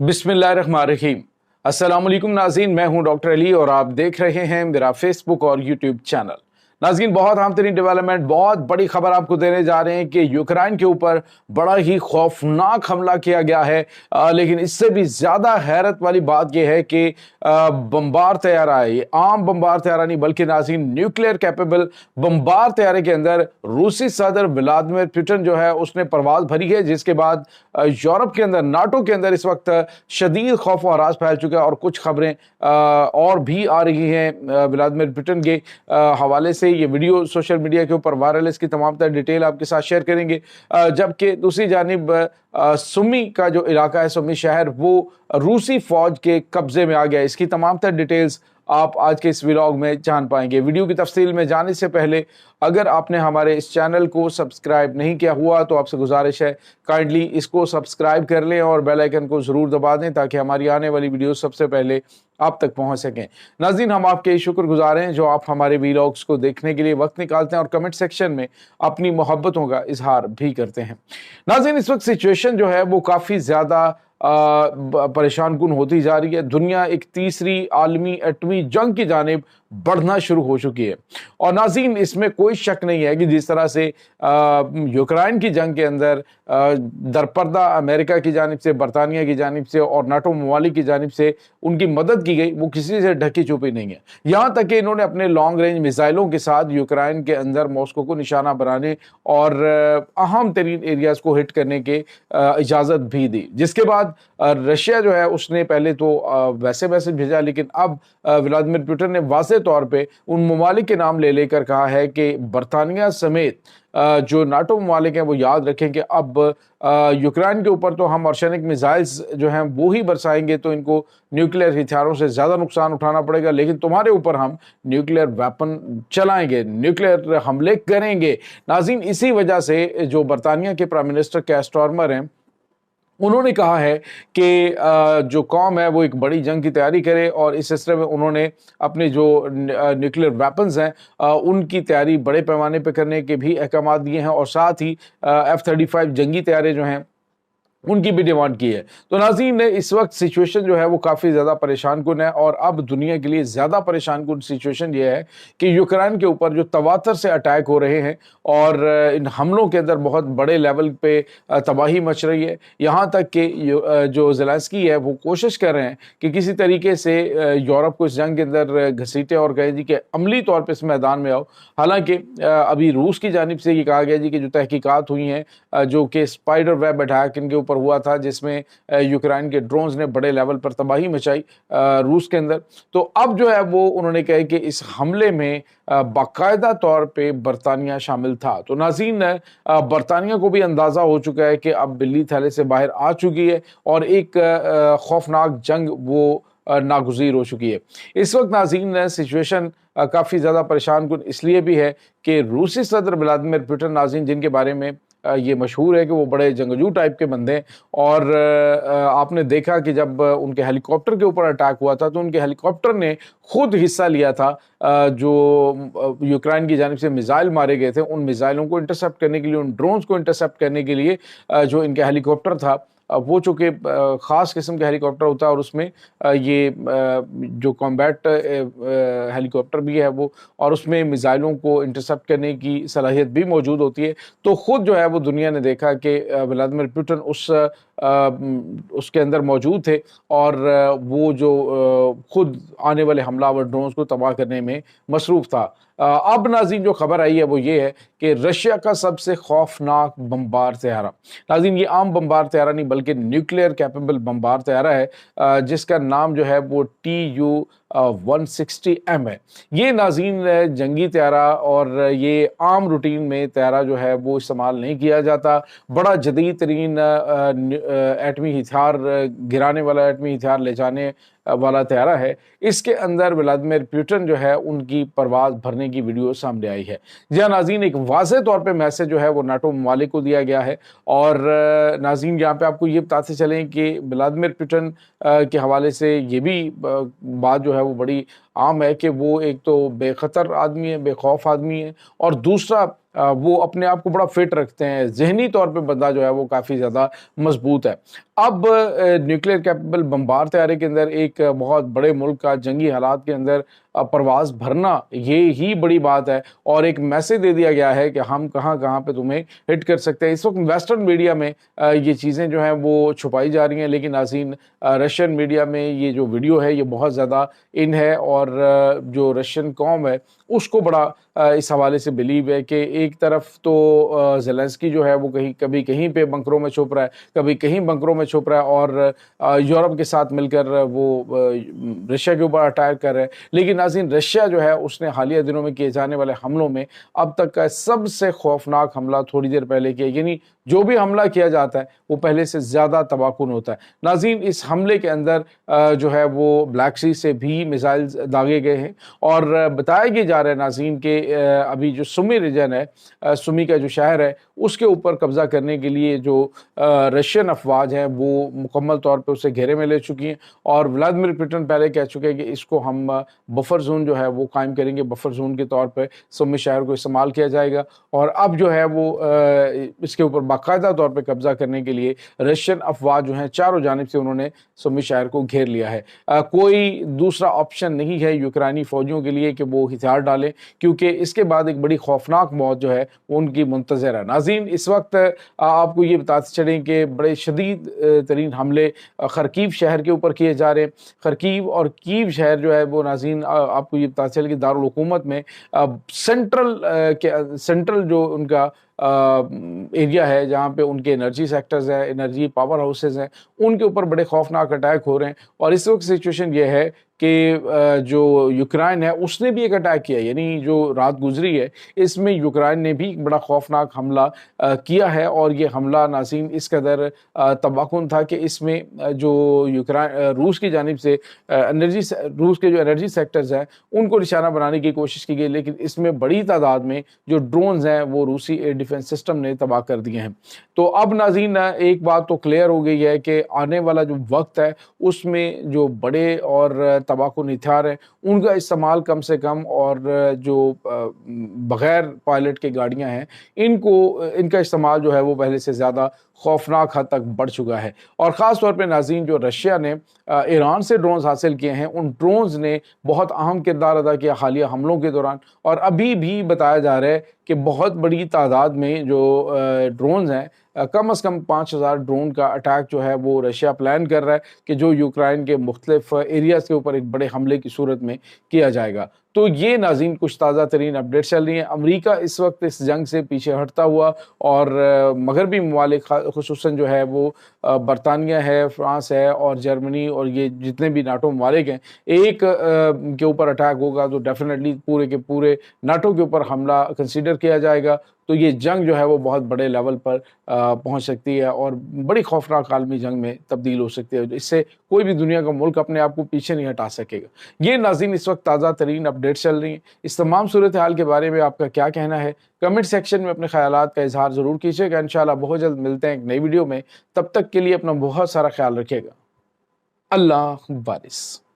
बिस्मिल्लाहिर्रहमानिर्रहीम। अस्सलाम वालेकुम नाज़रीन, मैं हूं डॉक्टर अली और आप देख रहे हैं मेरा फेसबुक और यूट्यूब चैनल। नाज़रीन, बहुत अहम तरीन डेवलपमेंट, बहुत बड़ी खबर आपको देने जा रहे हैं कि यूक्रेन के ऊपर बड़ा ही खौफनाक हमला किया गया है। लेकिन इससे भी ज़्यादा हैरत वाली बात यह है कि बम्बार तैयारा है, ये आम बम्बार तैयारा नहीं बल्कि नाज़रीन न्यूक्लियर कैपेबल बम्बार तैयारे के अंदर रूसी सदर व्लादिमीर पुतिन जो है उसने परवाज भरी है, जिसके बाद यूरोप के अंदर, नाटो के अंदर इस वक्त शदीद खौफ व हरास फैल चुका है। और कुछ खबरें और भी आ रही हैं व्लादिमीर पुतिन के हवाले से। ये वीडियो सोशल मीडिया के ऊपर वायरल है, इसकी तमाम तर डिटेल आपके साथ शेयर करेंगे। जबकि दूसरी जानिब सुमी का जो इलाका है, सुमी शहर, वो रूसी फौज के कब्जे में आ गया। इसकी तमाम तर डिटेल्स आप आज के इस व्लॉग में जान पाएंगे। वीडियो की तफसील में जाने से पहले अगर आपने हमारे इस चैनल को सब्सक्राइब नहीं किया हुआ तो आपसे गुजारिश है काइंडली इसको सब्सक्राइब कर लें और बेल आइकन को ज़रूर दबा दें ताकि हमारी आने वाली वीडियो सबसे पहले आप तक पहुंच सकें। नाज़रीन, हम आपके शुक्रगुजार हैं जो आप हमारे व्लॉग्स को देखने के लिए वक्त निकालते हैं और कमेंट सेक्शन में अपनी मोहब्बतों का इजहार भी करते हैं। नाज़रीन, इस वक्त सिचुएशन जो है वो काफ़ी ज़्यादा परेशान कुन होती जा रही है। दुनिया एक तीसरी आलमी एटमी जंग की जानिब बढ़ना शुरू हो चुकी है। और नाज़रीन, इसमें कोई शक नहीं है कि जिस तरह से यूक्रेन की जंग के अंदर दरपर्दा अमेरिका की जानिब से, बरतानिया की जानिब से और नाटो ममालिक की जानिब से उनकी मदद की गई, वो किसी से ढकी छुपी नहीं है। यहाँ तक कि इन्होंने अपने लॉन्ग रेंज मिसाइलों के साथ यूक्रेन के अंदर मॉस्को को निशाना बनाने और अहम तरीन एरियाज को हिट करने के इजाज़त भी दी। जिसके बाद रशिया जो है उसने पहले तो वैसे मैसेज भेजा, लेकिन अब व्लादिमीर पुतिन ने वाज़ेह तौर पे उन ममालिक के नाम ले लेकर कहा है कि बरतानिया समेत जो नाटो ममालिक हैं वो याद रखें कि अब यूक्रेन के ऊपर तो हम आर्सेनिक मिसाइल्स जो हैं वो ही बरसाएंगे तो इनको न्यूक्लियर हथियारों से ज़्यादा नुकसान उठाना पड़ेगा, लेकिन तुम्हारे ऊपर हम न्यूक्लियर वेपन चलाएंगे, न्यूक्लियर हमले करेंगे। नाज़रीन, इसी वजह से जो बरतानिया के प्राइम मिनिस्टर केयर स्टारमर हैं उन्होंने कहा है कि जो कौम है वो एक बड़ी जंग की तैयारी करे और इस सिलसिले में उन्होंने अपने जो न्यूक्लियर वेपन्स हैं उनकी तैयारी बड़े पैमाने पर करने के भी अहकाम दिए हैं और साथ ही F-35 जंगी तैयारे जो हैं उनकी भी डिमांड की है। तो नाज़रीन, इस वक्त सिचुएशन जो है वो काफ़ी ज़्यादा परेशान कुन है और अब दुनिया के लिए ज़्यादा परेशान कुन सिचुएशन ये है कि यूक्रेन के ऊपर जो तवातर से अटैक हो रहे हैं और इन हमलों के अंदर बहुत बड़े लेवल पे तबाही मच रही है। यहाँ तक कि जो ज़ेलेंस्की है वो कोशिश कर रहे हैं कि किसी तरीके से यूरोप को इस जंग के अंदर घसीटे और कहे जी कि अमली तौर पर इस मैदान में आओ। हालांकि अभी रूस की जानिब से ये कहा गया जी कि जो तहकीकात हुई हैं जो कि स्पाइडर वेब अटैक इनके ऊपर हुआ था जिसमें यूक्रेन के ड्रोन्स ने बड़े लेवल पर तबाही मचाई रूस के अंदर, तो अब जो है वो उन्होंने कहा कि इस हमले में बाकायदा तौर पे बरतानिया शामिल था। तो नाज़रीन, बरतानिया को भी अंदाज़ा हो चुका है कि अब बिल्ली थैले से बाहर आ चुकी है और एक खौफनाक जंग वो नागुज़ीर हो चुकी है। इस वक्त नाज़रीन सिचुएशन काफ़ी ज़्यादा परेशान कुन इसलिए भी है कि रूसी सदर व्लादिमीर पुतिन, नाज़रीन, जिनके बारे में ये मशहूर है कि वो बड़े जंगजू टाइप के बंदे हैं और आपने देखा कि जब उनके हेलीकॉप्टर के ऊपर अटैक हुआ था तो उनके हेलीकॉप्टर ने खुद हिस्सा लिया था। जो यूक्रेन की जानिब से मिसाइल मारे गए थे उन मिसाइलों को इंटरसेप्ट करने के लिए, उन ड्रोन्स को इंटरसेप्ट करने के लिए जो इनका हेलीकॉप्टर था वो चूँकि ख़ास किस्म का हेलीकॉप्टर होता है और उसमें ये जो कॉम्बैट हेलीकॉप्टर भी है वो, और उसमें मिसाइलों को इंटरसेप्ट करने की सलाहियत भी मौजूद होती है। तो ख़ुद जो है वो दुनिया ने देखा कि व्लादिमीर पुतिन उसके अंदर मौजूद थे और वो जो ख़ुद आने वाले हमलावर ड्रोन्स को तबाह करने में मसरूफ़ था। अब नाज़रीन जो खबर आई है वो ये है कि रशिया का सबसे खौफनाक बम्बार तैयारा, नाज़रीन ये आम बम्बार तैयारा नहीं बल्कि न्यूक्लियर कैपेबल बम्बार तैयारा है जिसका नाम जो है वो TU-160M है। ये नाज़रीन जंगी तैयारा और ये आम रूटीन में तैयारा जो है वो इस्तेमाल नहीं किया जाता। बड़ा जदीद तरीन एटमी हथियार गिराने वाला, एटमी हथियार ले जाने वाला तैयारा है। इसके अंदर व्लादिमीर पुतिन जो है उनकी परवाज़ भरने की वीडियो सामने आई है। जी हाँ नाज़रीन, एक वाज़ेह तौर पे मैसेज जो है वो नाटो ममालिक को दिया गया है और नाज़रीन यहाँ पे आपको ये बताते चलें कि व्लादिमीर पुतिन के हवाले से ये भी बात जो है वो बड़ी आम है कि वो एक तो बेखतर आदमी है, बेखौफ आदमी है और दूसरा वो अपने आप को बड़ा फिट रखते हैं, जहनी तौर पे बंदा जो है वो काफ़ी ज़्यादा मजबूत है। اب نیوکلیئر کیپیبل بمبار طیارے کے اندر ایک بہت بڑے ملک کا جنگی حالات کے اندر پرواز بھرنا یہ ہی بڑی بات ہے، اور ایک میسج دے دیا گیا ہے کہ ہم کہاں کہاں پہ تمہیں ہٹ کر سکتے ہیں۔ اس وقت ویسٹرن میڈیا میں یہ چیزیں جو ہیں وہ چھپائی جا رہی ہیں، لیکن ناظرین رشین میڈیا میں یہ جو ویڈیو ہے یہ بہت زیادہ ان ہے، اور جو رشین قوم ہے اس کو بڑا اس حوالے سے بلیو ہے کہ ایک طرف تو زیلنسکی جو ہے وہ کبھی کہیں پہ بنکروں میں چھپ رہا ہے، کبھی کہیں بنکروں میں چھپ رہا ہے، اور یورپ کے ساتھ مل کر وہ رشیا کے اوپر اٹیک کر رہے ہیں۔ لیکن ناظرین رشیا جو ہے اس نے حالیہ دنوں میں کیے جانے والے حملوں میں اب تک کا سب سے خوفناک حملہ تھوڑی دیر پہلے کیا، یعنی جو بھی حملہ کیا جاتا ہے وہ پہلے سے زیادہ تباہ کن ہوتا ہے۔ ناظرین اس حملے کے اندر جو ہے وہ بلیک سی سے بھی میزائلز داغے گئے ہیں، اور بتایا یہ جا رہا ہے ناظرین کہ ابھی جو سمی ریجن ہے، سمی کا جو شہر ہے اس کے اوپر قبضہ کرنے کے لیے جو رشین افواج ہیں وہ مکمل طور پہ اسے گھیرے میں لے چکی ہیں، اور ولادیمیر پوٹن پہلے کہہ چکے ہیں کہ اس کو ہم بفر زون جو ہے وہ قائم کریں گے، بفر زون کے طور پہ سمی شہر کو استعمال کیا جائے گا، اور اب جو ہے وہ اس کے اوپر باقاعدہ طور پہ قبضہ کرنے کے لیے رشین افواج جو ہیں چاروں جانب سے انہوں نے سمی شہر کو گھیر لیا ہے۔ کوئی دوسرا آپشن نہیں ہے یوکرانی فوجیوں کے لیے کہ وہ ہتھیار ڈالیں، کیونکہ اس کے بعد ایک بڑی خوفناک موت جو ہے ان کی منتظر ہے۔ ناظرین اس وقت آپ کو یہ بتاتے چلیں کہ بڑے شدید ترین حملے خرکیو شہر کے اوپر کیے جا رہے ہیں۔ خرکیو اور کیو شہر جو ہے وہ ناظرین آپ کو یہ بتاتے چلیں کہ دارالحکومت میں سینٹرل جو ان کا ایریا ہے جہاں پہ ان کے انرجی سیکٹرز ہیں، انرجی پاور ہاؤسز ہیں، ان کے اوپر بڑے خوفناک اٹیک ہو رہے ہیں، اور اس وقت سچویشن یہ ہے کہ جو یوکرائن ہے اس نے بھی ایک اٹیک کیا، یعنی جو رات گزری ہے اس میں یوکرائن نے بھی بڑا خوفناک حملہ کیا ہے، اور یہ حملہ ناظرین اس قدر تباہ کن تھا کہ اس میں جو روس کی جانب سے روس کے جو انرجی سیکٹرز ہیں ان کو نشانہ بنانے کی کوشش کی گئی، لیکن اس میں بڑی تعداد میں جو ڈرونز ہیں وہ روسی ایئر ڈیفنس سسٹم نے تباہ کر دیے ہیں۔ تو اب ناظرین ایک بات تو کلیئر ہو گئی ہے کہ آنے والا جو وقت ہے اس میں جو بڑے اور تباہ کن ہتھیار ہیں ان کا استعمال کم سے کم، اور جو بغیر پائلٹ کی گاڑیاں ہیں ان کا استعمال جو ہے وہ پہلے سے زیادہ خوفناک حد تک بڑھ چکا ہے۔ اور خاص طور پہ ناظرین جو رشیا نے ایران سے ڈرونز حاصل کیے ہیں ان ڈرونز نے بہت اہم کردار ادا کیا حالیہ حملوں کے دوران، اور ابھی بھی بتایا جا رہا ہے کہ بہت بڑی تعداد میں جو ڈرونز ہیں، کم از کم 5000 ڈرون کا اٹیک جو ہے وہ رشیا پلان کر رہا ہے کہ جو یوکرائن کے مختلف ایریاز کے اوپر ایک بڑے حملے کی صورت میں کیا جائے گا۔ تو یہ ناظرین کچھ تازہ ترین اپڈیٹ چل رہی ہیں۔ امریکہ اس وقت اس جنگ سے پیچھے ہٹتا ہوا، اور مغربی ممالک خصوصاً جو ہے وہ برطانیہ ہے، فرانس ہے اور جرمنی اور یہ جتنے بھی ناٹو ممالک ہیں، ایک کے اوپر اٹیک ہوگا تو ڈیفینیٹلی پورے کے پورے ناٹو کے اوپر حملہ کنسیڈر کیا جائے گا، تو یہ جنگ جو ہے وہ بہت بڑے لیول پر پہنچ سکتی ہے اور بڑی خوفناک عالمی جنگ میں تبدیل ہو سکتی ہے۔ اس سے کوئی بھی دنیا کا ملک اپنے آپ کو پیچھے نہیں ہٹا سکے گا۔ یہ ناظرین اس وقت تازہ ترین اپڈیٹ چل رہی ہیں۔ اس تمام صورتحال کے بارے میں آپ کا کیا کہنا ہے؟ کمنٹ سیکشن میں اپنے خیالات کا اظہار ضرور کیجیے گا۔ انشاءاللہ بہت جلد ملتے ہیں ایک نئی ویڈیو میں، تب تک کے لیے اپنا بہت سارا خیال رکھیے گا۔ اللہ حافظ۔